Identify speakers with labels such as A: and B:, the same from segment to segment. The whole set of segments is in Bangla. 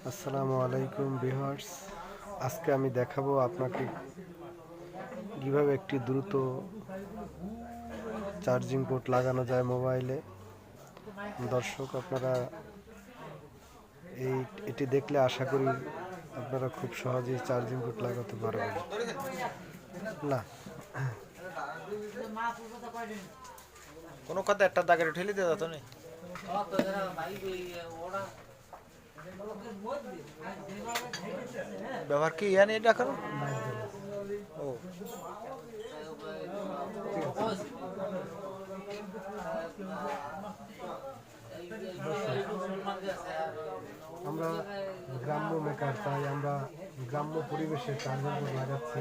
A: আসসালামু আলাইকুম ভিউয়ার্স, আজকে আমি দেখাবো আপনাকে কিভাবে একটি দ্রুত চার্জিং পোর্ট লাগানো যায় মোবাইলে। দর্শক, আপনারা এটি দেখলে আশা করি আপনারা খুব সহজেই চার্জিং পোর্ট লাগাতে পারবেন। না,
B: কোনো কথা একটা দাগে ঠেলে দিয়ে যেত না ব্যবহার কি ইয়া নেই এটা এখন। ও
A: আমরা গ্রাম্য মেকার, তাই আমরা গ্রাম্য পরিবেশে চার্জিং পোর্ট লাগাচ্ছি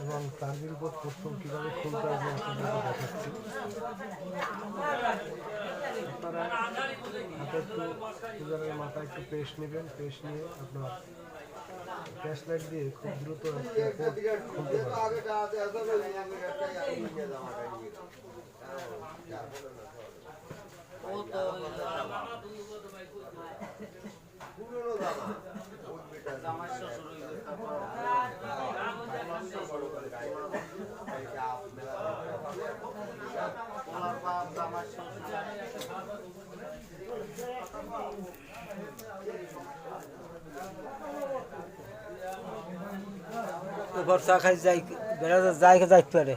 A: এবং চার্জিং পোর্ট প্রথম কীভাবে খুলতে হবে আপনাদেরকে দেখাচ্ছি। আপনারা হাতে একটু কুলারের মাথায় একটু পেস্ট নেবেন, পেস্ট নিয়ে আপনার ফ্ল্যাশ লাইট দিয়ে খুব দ্রুত খুলতে পারবেন।
C: বর্ষা খাই যাই বেড়াতে যাই যাইতে পারে।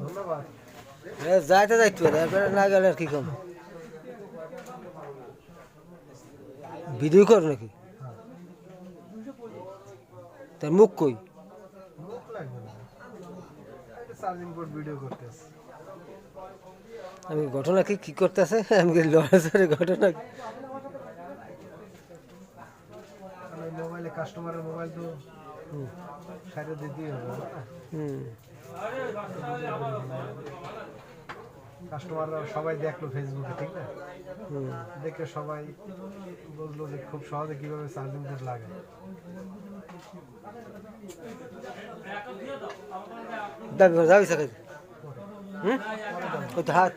A: ধন্যবাদ।
C: যাইতে যাইতে পারে, এবারে না গেলে আর কি কম ভিডিও কর নাকি? তার মুখ কই?
A: মুখ লাগবে না, চার্জিং পোর্ট ভিডিও করতেছে।
C: আমি ঘটনা কি করতেছে, আমি লড়াচড়ে ঘটনা
A: মোবাইলে কাস্টমারের মোবাইল তো সাইডে দিতেই হবে না। কাস্টমাররা সবাই দেখলো ফেসবুকে, ঠিক না? দেখে সবাই বললো যে খুব সহজে কিভাবে চার্জিং পোর্ট লাগে।
C: দেখো যাবি সাথে ওই তো হাত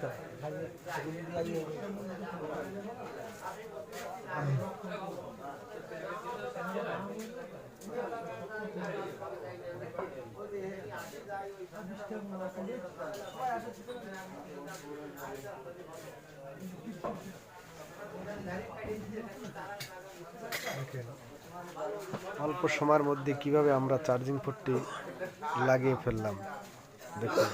A: অল্প সময়ের মধ্যে কিভাবে আমরা চার্জিং পোর্টটি লাগিয়ে ফেললাম দেখুন।